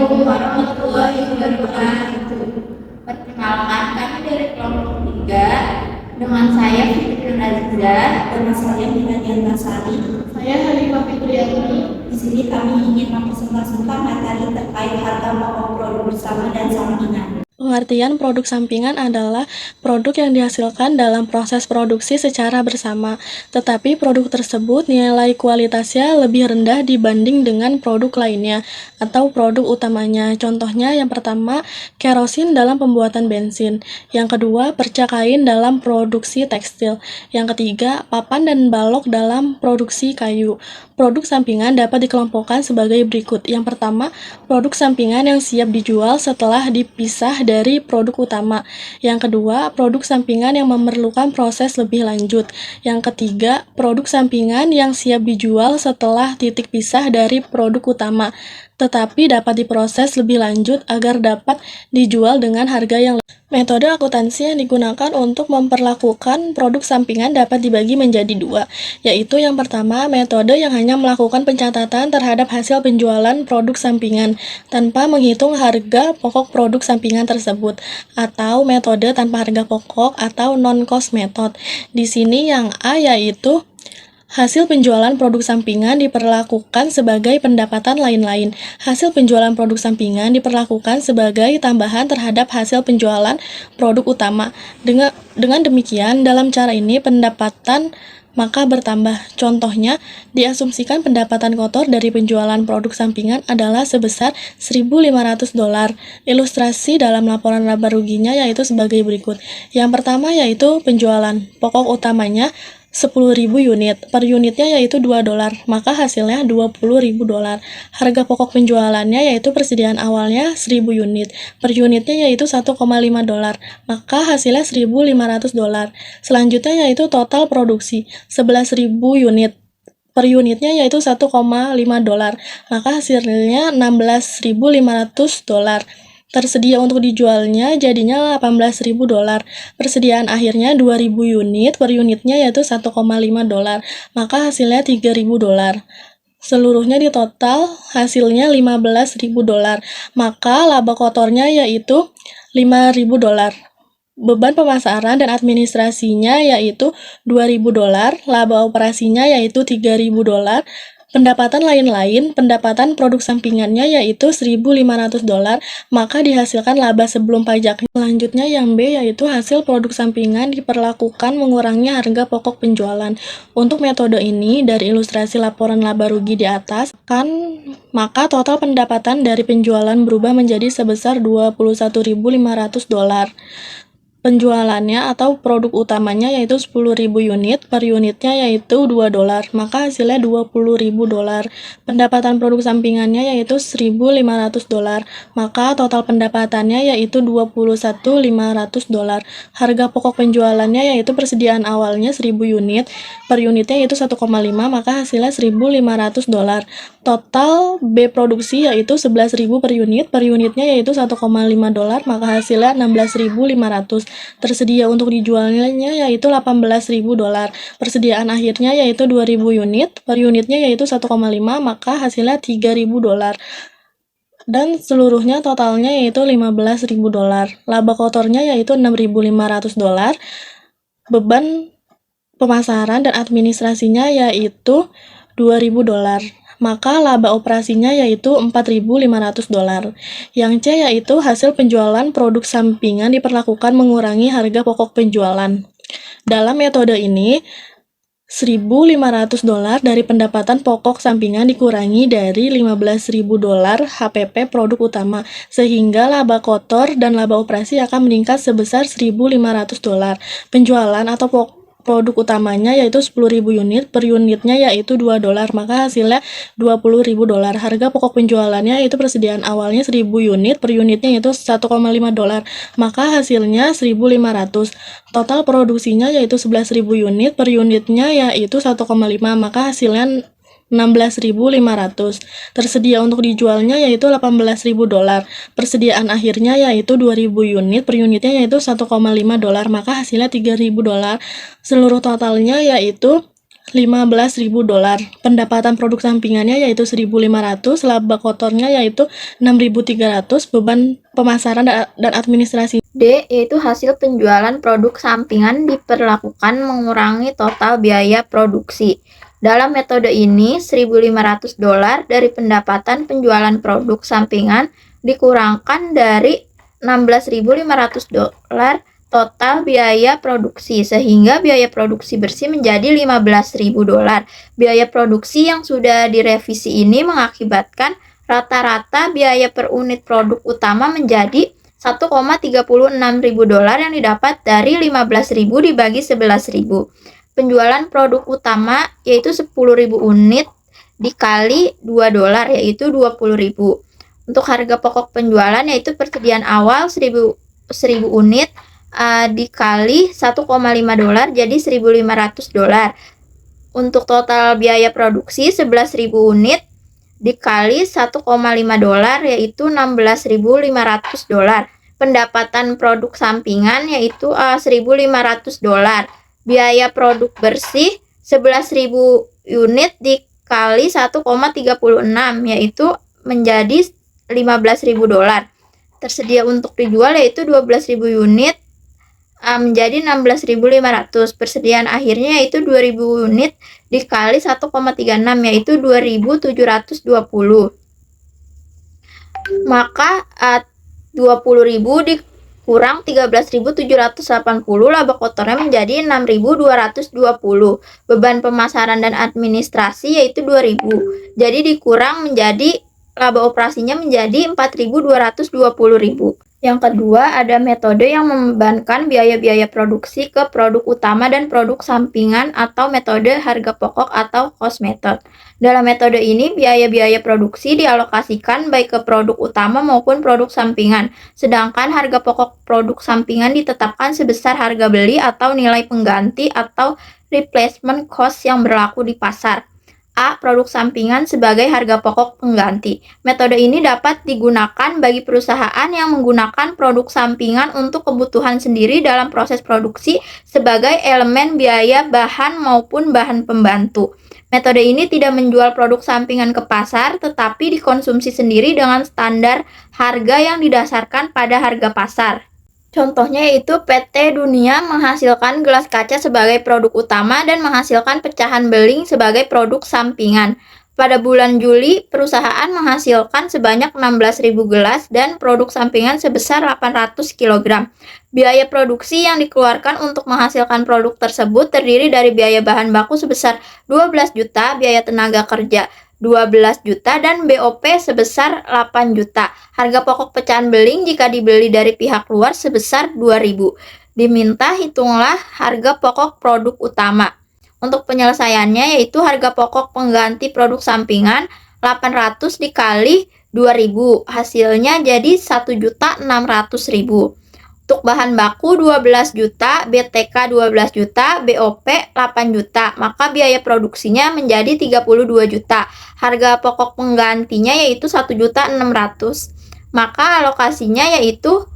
Assalamualaikum warahmatullahi wabarakatuh. Perkenalkan, kami dari kelompok 3 dengan saya Fitri Nazizah, Nama saya Minadian Basari. Saya Halimah Fitriani. Di sini kami ingin mempresentasikan materi terkait harga pokok produk bersama dan sampingan. Pengertian produk sampingan adalah produk yang dihasilkan dalam proses produksi secara bersama, tetapi produk tersebut nilai kualitasnya lebih rendah dibanding dengan produk lainnya atau produk utamanya. Contohnya yang pertama, kerosin dalam pembuatan bensin. Yang kedua, perca kain dalam produksi tekstil. Yang ketiga, papan dan balok dalam produksi kayu. Produk sampingan dapat dikelompokkan sebagai berikut. Yang pertama, produk sampingan yang siap dijual setelah dipisah dari produk utama. Yang kedua, produk sampingan yang memerlukan proses lebih lanjut. Yang ketiga, produk sampingan yang siap dijual setelah titik pisah dari produk utama, tetapi dapat diproses lebih lanjut agar dapat dijual dengan harga yang lebih. Metode akuntansi yang digunakan untuk memperlakukan produk sampingan dapat dibagi menjadi dua, yaitu yang pertama, metode yang hanya melakukan pencatatan terhadap hasil penjualan produk sampingan tanpa menghitung harga pokok produk sampingan tersebut, atau metode tanpa harga pokok atau non-cost method. Di sini yang A yaitu hasil penjualan produk sampingan diperlakukan sebagai pendapatan lain-lain. Hasil penjualan produk sampingan diperlakukan sebagai tambahan terhadap hasil penjualan produk utama. Dengan demikian, dalam cara ini pendapatan maka bertambah. Contohnya, diasumsikan pendapatan kotor dari penjualan produk sampingan adalah sebesar $1.500. Ilustrasi dalam laporan laba ruginya yaitu sebagai berikut. Yang pertama yaitu penjualan. Pokok utamanya 10.000 unit, per unitnya yaitu $2, maka hasilnya $20.000. Harga pokok penjualannya yaitu persediaan awalnya 1.000 unit, per unitnya yaitu $1,5, maka hasilnya $1.500. Selanjutnya yaitu total produksi 11.000 unit, per unitnya yaitu $1,5, maka hasilnya $16.500. Tersedia untuk dijualnya jadinya $18.000. Persediaan akhirnya 2.000 unit, per unitnya yaitu $1,5, maka hasilnya $3.000. Seluruhnya di total hasilnya $15.000, maka laba kotornya yaitu $5.000. Beban pemasaran dan administrasinya yaitu $2.000, laba operasinya yaitu $3.000, pendapatan lain-lain, pendapatan produk sampingannya yaitu $1.500, maka dihasilkan laba sebelum pajak. Selanjutnya yang B yaitu hasil produk sampingan diperlakukan mengurangi harga pokok penjualan. Untuk metode ini, dari ilustrasi laporan laba rugi di atas, maka total pendapatan dari penjualan berubah menjadi sebesar $21.500. Penjualannya atau produk utamanya yaitu 10.000 unit, per unitnya yaitu $2, maka hasilnya $20.000. Pendapatan produk sampingannya yaitu $1.500, maka total pendapatannya yaitu $21.500. Harga pokok penjualannya yaitu persediaan awalnya 1.000 unit, per unitnya yaitu $1,5, maka hasilnya $1.500. Total B produksi yaitu 11.000 per unitnya yaitu $1,5, maka hasilnya $16.500. Tersedia untuk dijualnya yaitu $18.000. Persediaan akhirnya yaitu 2.000 unit, per unitnya yaitu $1,5, maka hasilnya $3.000. Dan seluruhnya totalnya yaitu $15.000. Laba kotornya yaitu $6.500. Beban pemasaran dan administrasinya yaitu $2.000. Maka laba operasinya yaitu $4.500. Yang C yaitu hasil penjualan produk sampingan diperlakukan mengurangi harga pokok penjualan. Dalam metode ini, $1.500 dari pendapatan pokok sampingan dikurangi dari $15.000 HPP produk utama, sehingga laba kotor dan laba operasi akan meningkat sebesar $1.500. Penjualan atau produk utamanya yaitu 10.000 unit, per unitnya yaitu $2, maka hasilnya $20.000. Harga pokok penjualannya yaitu persediaan awalnya 1.000 unit, per unitnya yaitu $1,5, maka hasilnya $1.500. Total produksinya yaitu 11.000 unit, per unitnya yaitu $1,5, maka hasilnya $16.500. Tersedia untuk dijualnya yaitu $18.000. Persediaan akhirnya yaitu 2.000 unit, per unitnya yaitu $1,5, maka hasilnya $3.000. Seluruh totalnya yaitu $15.000. Pendapatan produk sampingannya yaitu 1.500, laba kotornya yaitu 6.300, beban pemasaran dan administrasi. D, yaitu hasil penjualan produk sampingan diperlakukan mengurangi total biaya produksi. Dalam metode ini, $1.500 dari pendapatan penjualan produk sampingan dikurangkan dari $16.500 total biaya produksi, sehingga biaya produksi bersih menjadi $15.000. Biaya produksi yang sudah direvisi ini mengakibatkan rata-rata biaya per unit produk utama menjadi $1,36.000 yang didapat dari 15.000 dibagi 11.000. Penjualan produk utama yaitu 10.000 unit dikali $2 yaitu 20.000. Untuk harga pokok penjualan yaitu persediaan awal 1.000 unit dikali $1,5 jadi $1.500. Untuk total biaya produksi 11.000 unit dikali $1,5 yaitu $16.500. Pendapatan produk sampingan yaitu $1.500. Biaya produk bersih 11.000 unit dikali 1,36 yaitu menjadi $15.000. Tersedia untuk dijual yaitu 12.000 unit menjadi $16.500. Persediaan akhirnya yaitu 2.000 unit dikali 1,36 yaitu 2.720. Maka 20.000 dikurang 13.780, laba kotornya menjadi 6.220. Beban pemasaran dan administrasi yaitu 2.000. Jadi dikurang menjadi laba operasinya menjadi 4.220.000. Yang kedua, ada metode yang membebankan biaya-biaya produksi ke produk utama dan produk sampingan atau metode harga pokok atau cost method. Dalam metode ini, biaya-biaya produksi dialokasikan baik ke produk utama maupun produk sampingan, sedangkan harga pokok produk sampingan ditetapkan sebesar harga beli atau nilai pengganti atau replacement cost yang berlaku di pasar. A. Produk sampingan sebagai harga pokok pengganti. Metode ini dapat digunakan bagi perusahaan yang menggunakan produk sampingan untuk kebutuhan sendiri dalam proses produksi sebagai elemen biaya bahan maupun bahan pembantu. Metode ini tidak menjual produk sampingan ke pasar, tetapi dikonsumsi sendiri dengan standar harga yang didasarkan pada harga pasar. Contohnya yaitu PT Dunia menghasilkan gelas kaca sebagai produk utama dan menghasilkan pecahan beling sebagai produk sampingan. Pada bulan Juli, perusahaan menghasilkan sebanyak 16.000 gelas dan produk sampingan sebesar 800 kg. Biaya produksi yang dikeluarkan untuk menghasilkan produk tersebut terdiri dari biaya bahan baku sebesar 12 juta, biaya tenaga kerja 12 juta, dan BOP sebesar 8 juta. Harga pokok pecahan beling jika dibeli dari pihak luar sebesar 2.000. Diminta hitunglah harga pokok produk utama. Untuk penyelesaiannya yaitu harga pokok pengganti produk sampingan 800 dikali 2.000. Hasilnya jadi 1.600.000. Untuk bahan baku 12 juta, BTK 12 juta, BOP 8 juta, maka biaya produksinya menjadi 32 juta. Harga pokok penggantinya yaitu 1.600.000. Maka alokasinya yaitu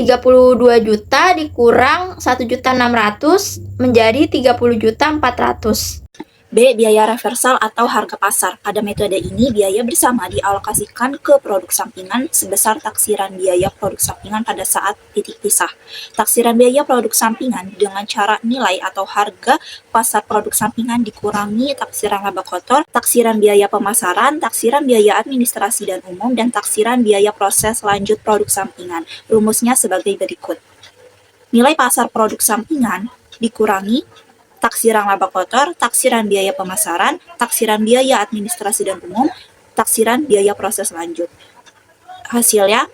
32 juta dikurang 1.600.000 menjadi 30.400.000. B. Biaya reversal atau harga pasar. Pada metode ini, biaya bersama dialokasikan ke produk sampingan sebesar taksiran biaya produk sampingan pada saat titik pisah. Taksiran biaya produk sampingan dengan cara nilai atau harga pasar produk sampingan dikurangi taksiran laba kotor, taksiran biaya pemasaran, taksiran biaya administrasi dan umum, dan taksiran biaya proses lanjut produk sampingan. Rumusnya sebagai berikut. Nilai pasar produk sampingan dikurangi taksiran laba kotor, taksiran biaya pemasaran, taksiran biaya administrasi dan umum, taksiran biaya proses lanjut. Hasilnya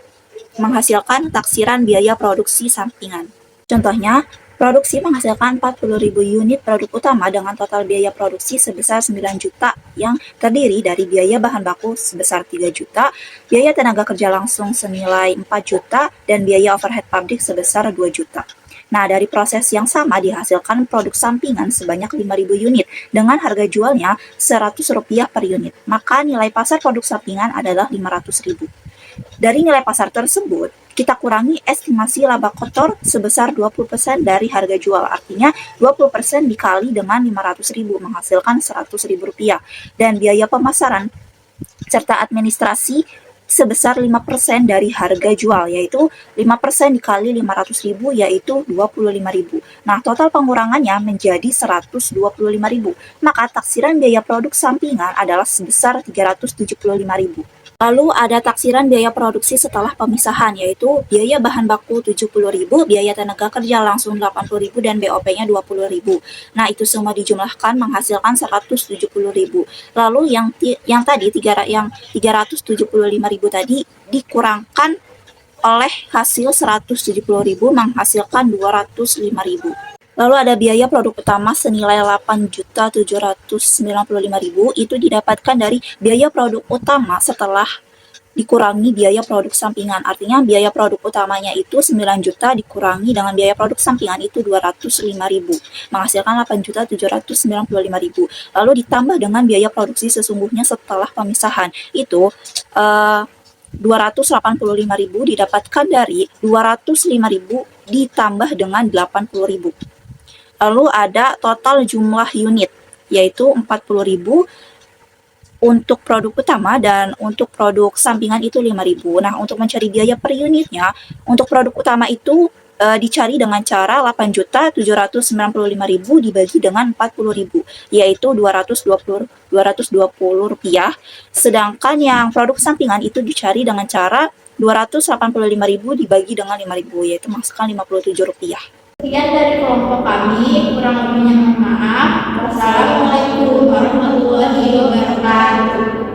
menghasilkan taksiran biaya produksi sampingan. Contohnya, produksi menghasilkan 40.000 unit produk utama dengan total biaya produksi sebesar 9 juta yang terdiri dari biaya bahan baku sebesar 3 juta, biaya tenaga kerja langsung senilai 4 juta, dan biaya overhead pabrik sebesar 2 juta. Nah, dari proses yang sama dihasilkan produk sampingan sebanyak 5.000 unit dengan harga jualnya Rp100 per unit. Maka nilai pasar produk sampingan adalah 500.000. Dari nilai pasar tersebut, kita kurangi estimasi laba kotor sebesar 20% dari harga jual. Artinya 20% dikali dengan 500.000 menghasilkan Rp100.000. Dan biaya pemasaran serta administrasi sebesar 5% dari harga jual, yaitu 5% dikali 500.000 yaitu 25.000. Nah, total pengurangannya menjadi 125.000. Maka taksiran biaya produk sampingan adalah sebesar 375.000. Lalu ada taksiran biaya produksi setelah pemisahan, yaitu biaya bahan baku 70.000, biaya tenaga kerja langsung 80.000, dan BOP-nya 20.000. Nah, itu semua dijumlahkan menghasilkan 170.000. Lalu yang 375.000 tadi dikurangkan oleh hasil 170.000 menghasilkan 205.000. Lalu ada biaya produk utama senilai 8.795.000, itu didapatkan dari biaya produk utama setelah dikurangi biaya produk sampingan. Artinya biaya produk utamanya itu 9 juta dikurangi dengan biaya produk sampingan itu 205.000, menghasilkan 8.795.000. Lalu ditambah dengan biaya produksi sesungguhnya setelah pemisahan itu 285.000 didapatkan dari 205.000 ditambah dengan 80.000. Lalu ada total jumlah unit, yaitu 40.000 untuk produk utama, dan untuk produk sampingan itu 5.000. Nah, untuk mencari biaya per unitnya, untuk produk utama itu dicari dengan cara 8.795.000 dibagi dengan 40.000, yaitu Rp220. Sedangkan yang produk sampingan itu dicari dengan cara 285.000 dibagi dengan 5.000, yaitu menghasilkan Rp57. Sekian dari kelompok kami, kurang lebihnya mohon maaf. Wassalamualaikum warahmatullahi wabarakatuh.